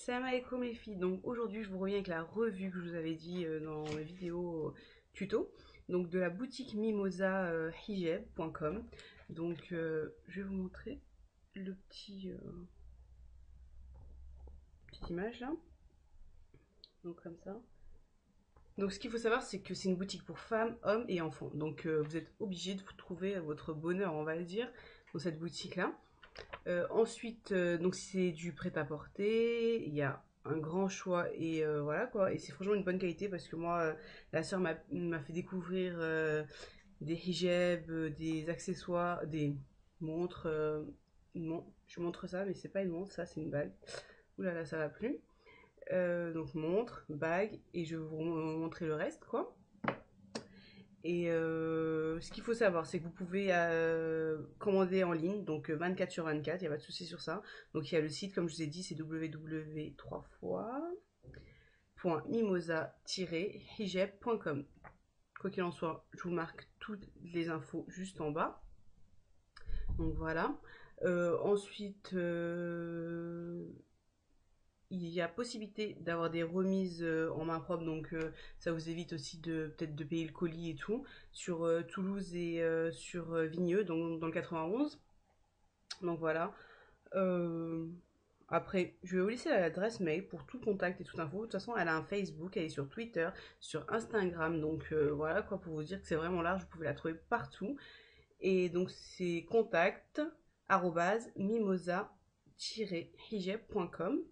Salam alaikum les filles, donc aujourd'hui je vous reviens avec la revue que je vous avais dit dans mes vidéos tuto, donc de la boutique Mimosa hijab.com. Donc je vais vous montrer le petite image là, donc comme ça. Donc ce qu'il faut savoir c'est que c'est une boutique pour femmes, hommes et enfants, donc vous êtes obligés de vous trouver votre bonheur on va le dire dans cette boutique là. Ensuite, donc c'est du prêt-à-porter, il y a un grand choix et voilà quoi. Et c'est franchement une bonne qualité parce que moi, la sœur m'a fait découvrir des hijabs, des accessoires, des montres. Non, je montre ça, mais c'est pas une montre, ça c'est une bague. Ouh là là, ça va plus. Donc montre, bague, et je vais vous montrer le reste quoi. Et ce qu'il faut savoir, c'est que vous pouvez commander en ligne, donc 24 sur 24, il n'y a pas de souci sur ça. Donc il y a le site, comme je vous ai dit, c'est www.mimosa-hijab.com. Quoi qu'il en soit, je vous marque toutes les infos juste en bas. Donc voilà. Ensuite, il y a possibilité d'avoir des remises en main propre, donc ça vous évite aussi de peut-être de payer le colis et tout, sur Toulouse et sur Vigneux, dans le 91. Donc voilà. Euh, Après, je vais vous laisser l'adresse mail pour tout contact et toute info. De toute façon, elle a un Facebook, elle est sur Twitter, sur Instagram, donc voilà quoi, pour vous dire que c'est vraiment large, vous pouvez la trouver partout. Et donc c'est contact mimosa-hijab.com.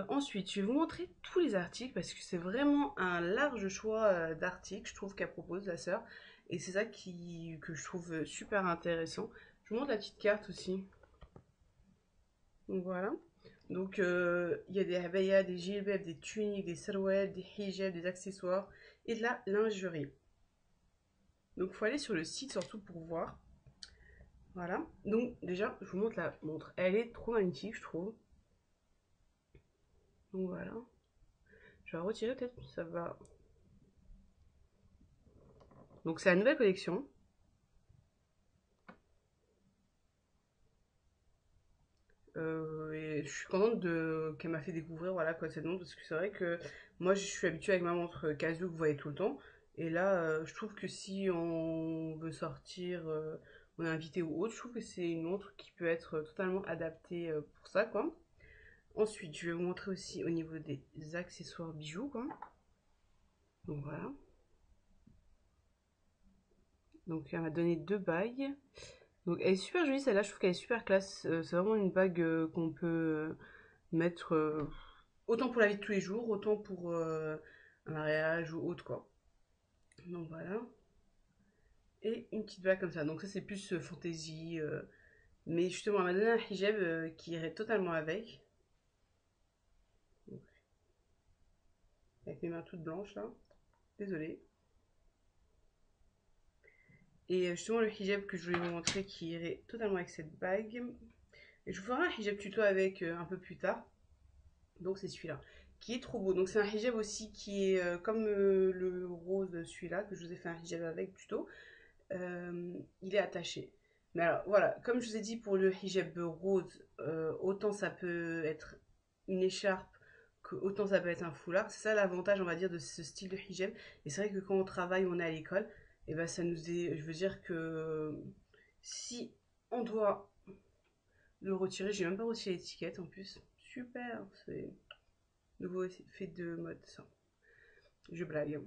Ensuite, je vais vous montrer tous les articles parce que c'est vraiment un large choix d'articles, je trouve, qu'elle propose, la sœur. Et c'est ça que je trouve super intéressant. Je vous montre la petite carte aussi. Donc voilà. Donc il y a des abayas, des gilbabs, des tuniques, des sarouels, des hijabs, des accessoires et de la lingerie. Donc il faut aller sur le site surtout pour voir. Voilà. Donc déjà, je vous montre la montre. Elle est trop magnifique, je trouve. Donc voilà. Je vais la retirer peut-être, ça va. Donc c'est la nouvelle collection. Et je suis contente qu'elle m'a fait découvrir voilà quoi cette montre parce que c'est vrai que moi je suis habituée avec ma montre Casio que vous voyez tout le temps et là je trouve que si on veut sortir, on est invité ou autre, je trouve que c'est une montre qui peut être totalement adaptée pour ça quoi. Ensuite je vais vous montrer aussi au niveau des accessoires bijoux quoi. Donc voilà. Donc elle m'a donné deux bagues. Donc elle est super jolie celle-là, je trouve qu'elle est super classe. C'est vraiment une bague qu'on peut mettre autant pour la vie de tous les jours, autant pour un mariage ou autre quoi. Donc voilà. Et une petite bague comme ça. Donc ça c'est plus fantaisie. Mais justement elle m'a donné un hijab qui irait totalement avec. Donc, avec mes mains toutes blanches là. Désolée. Et justement le hijab que je voulais vous montrer qui irait totalement avec cette bague. Et je vous ferai un hijab tuto avec un peu plus tard. Donc c'est celui-là. Qui est trop beau. Donc c'est un hijab aussi qui est comme le rose de celui-là que je vous ai fait un hijab avec plutôt. Il est attaché. Mais alors voilà, comme je vous ai dit pour le hijab rose, autant ça peut être une écharpe que autant ça peut être un foulard. C'est ça l'avantage, on va dire, de ce style de hijab. Et c'est vrai que quand on travaille, on est à l'école, et ben ça nous est. Je veux dire que si on doit le retirer, j'ai même pas retiré l'étiquette en plus. Super, c'est nouveau effet de mode ça. Je blague.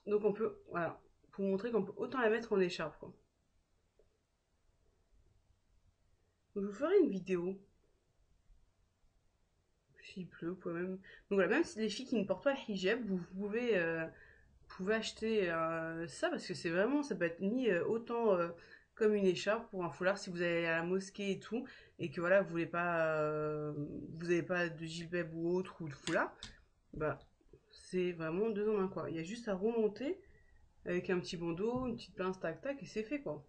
Donc on peut, voilà, pour montrer qu'on peut autant la mettre en écharpe quoi. Donc je vous ferai une vidéo. S'il pleut, vous pouvez même. Donc voilà, même si les filles qui ne portent pas le hijab, pouvez acheter ça parce que c'est vraiment, ça peut être mis autant comme une écharpe pour un foulard si vous allez à la mosquée et tout et que voilà, vous voulez pas, vous n'avez pas de gilbab ou autre ou de foulard, bah c'est vraiment deux en un quoi. Il y a juste à remonter avec un petit bandeau, une petite pince tac tac et c'est fait quoi.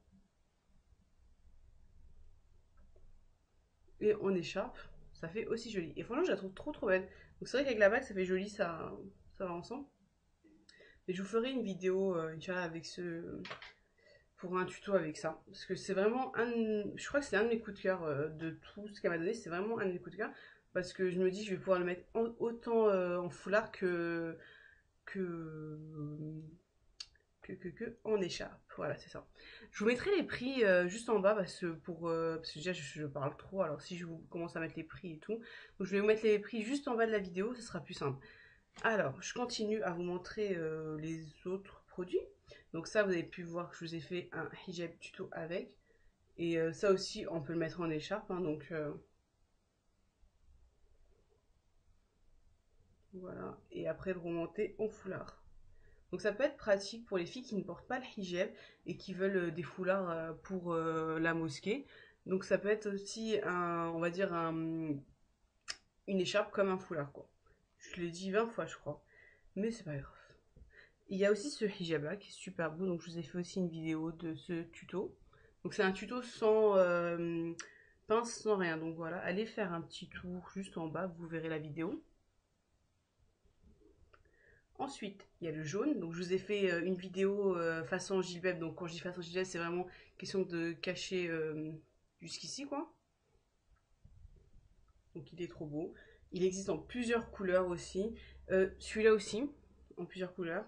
Et en écharpe, ça fait aussi joli. Et franchement, je la trouve trop trop belle. Donc c'est vrai qu'avec la bague, ça fait joli, ça va ensemble. Et je vous ferai une vidéo, Inch'Allah, avec ce. pour un tuto avec ça. Parce que c'est vraiment je crois que c'est un de mes coups de cœur de tout ce qu'elle m'a donné. C'est vraiment un de mes coups de cœur. Parce que je me dis, je vais pouvoir le mettre autant en foulard que, en écharpe. Voilà, c'est ça. Je vous mettrai les prix juste en bas parce que déjà je parle trop. Alors si je vous commence à mettre les prix et tout, donc je vais vous mettre les prix juste en bas de la vidéo, ce sera plus simple. Alors, je continue à vous montrer les autres produits. Donc ça, vous avez pu voir que je vous ai fait un hijab tuto avec. Et ça aussi, on peut le mettre en écharpe. Hein, donc voilà. Et après, le remonter en foulard. Donc ça peut être pratique pour les filles qui ne portent pas le hijab et qui veulent des foulards pour la mosquée. Donc ça peut être aussi on va dire une écharpe comme un foulard quoi. Je l'ai dit 20 fois je crois, mais c'est pas grave. Il y a aussi ce hijab là qui est super beau, donc je vous ai fait aussi une vidéo de ce tuto. Donc c'est un tuto sans pince, sans rien. Donc voilà, allez faire un petit tour juste en bas, vous verrez la vidéo. Ensuite, il y a le jaune. Donc, je vous ai fait une vidéo façon gilbeb. Donc, quand je dis façon gilbeb, c'est vraiment question de cacher jusqu'ici, quoi. Donc, il est trop beau. Il existe en plusieurs couleurs aussi. Celui-là aussi, en plusieurs couleurs.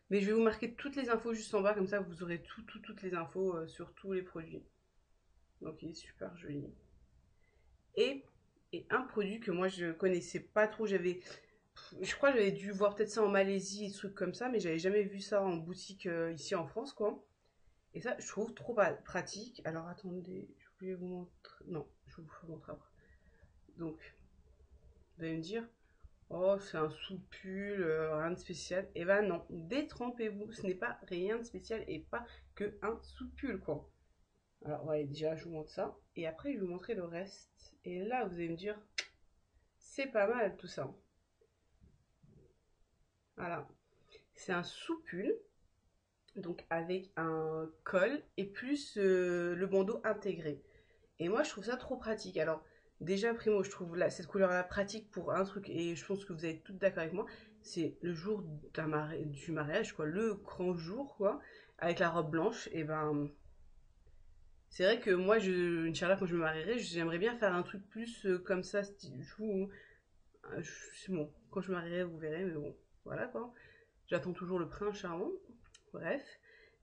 Mais je vais vous marquer toutes les infos juste en bas. Comme ça, vous aurez toutes les infos sur tous les produits. Donc, il est super joli. Et un produit que moi, je connaissais pas trop. Je crois que j'avais dû voir peut-être ça en Malaisie et des trucs comme ça, mais j'avais jamais vu ça en boutique ici en France, quoi. Et ça, je trouve trop pratique. Alors attendez, je voulais vous montrer. Non, je vous montrer après. Donc, vous allez me dire, oh, c'est un sous-pull, rien de spécial. Et ben non, détrempez-vous, ce n'est pas rien de spécial et pas que un sous-pull, quoi. Alors, ouais, déjà, je vous montre ça. Et après, je vais vous montrer le reste. Et là, vous allez me dire, c'est pas mal tout ça. Voilà. C'est un sous-pull, donc avec un col et plus le bandeau intégré. Et moi, je trouve ça trop pratique. Alors, déjà, primo, je trouve cette couleur-là pratique pour un truc, et je pense que vous êtes toutes d'accord avec moi, c'est le jour du mariage, quoi, le grand jour, quoi, avec la robe blanche, et ben... C'est vrai que moi, Inch'Allah, quand je me marierai, j'aimerais bien faire un truc plus comme ça, c'est bon, quand je me marierai, vous verrez, mais bon, voilà, quoi. J'attends toujours le prince charmant. Bref.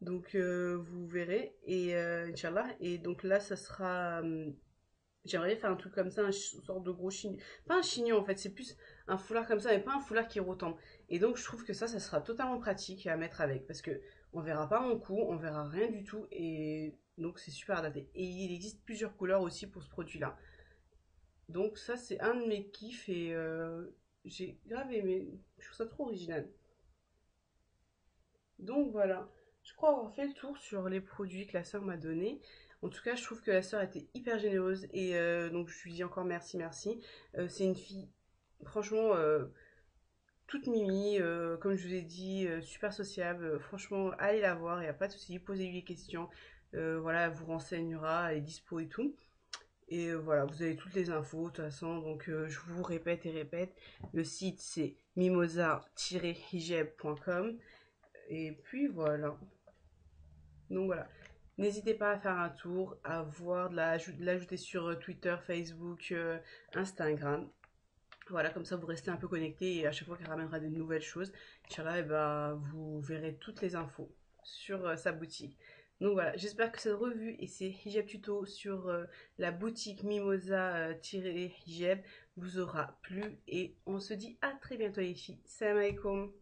Donc vous verrez. Et Inch'Allah. Et donc là, ça sera. J'aimerais faire un truc comme ça, une sorte de gros chignon. Pas un chignon en fait, c'est plus un foulard comme ça, mais pas un foulard qui retombe. Et donc je trouve que ça sera totalement pratique à mettre avec. Parce que on verra pas mon cou, on verra rien du tout. Et donc c'est super adapté. Et il existe plusieurs couleurs aussi pour ce produit-là. Donc ça, c'est un de mes kiffs et j'ai grave aimé. Je trouve ça trop original. Donc voilà, je crois avoir fait le tour sur les produits que la sœur m'a donné. En tout cas, je trouve que la sœur était hyper généreuse et donc je lui dis encore merci, merci. C'est une fille, franchement, toute mimi, comme je vous ai dit, super sociable. Franchement, allez la voir, il n'y a pas de souci, posez-lui des questions. Voilà, elle vous renseignera, elle est dispo et tout. Et voilà, vous avez toutes les infos de toute façon. Donc je vous répète et répète, le site c'est mimosa-hijab.com. Et puis voilà. Donc voilà. N'hésitez pas à faire un tour, à voir, de l'ajouter sur Twitter, Facebook, Instagram. Voilà, comme ça vous restez un peu connecté et à chaque fois qu'elle ramènera des nouvelles choses, Inch'Allah, eh ben, vous verrez toutes les infos sur sa boutique. Donc voilà, j'espère que cette revue et ces hijab tuto sur la boutique Mimosa-hijab vous aura plu et on se dit à très bientôt les filles. Salam alaikum.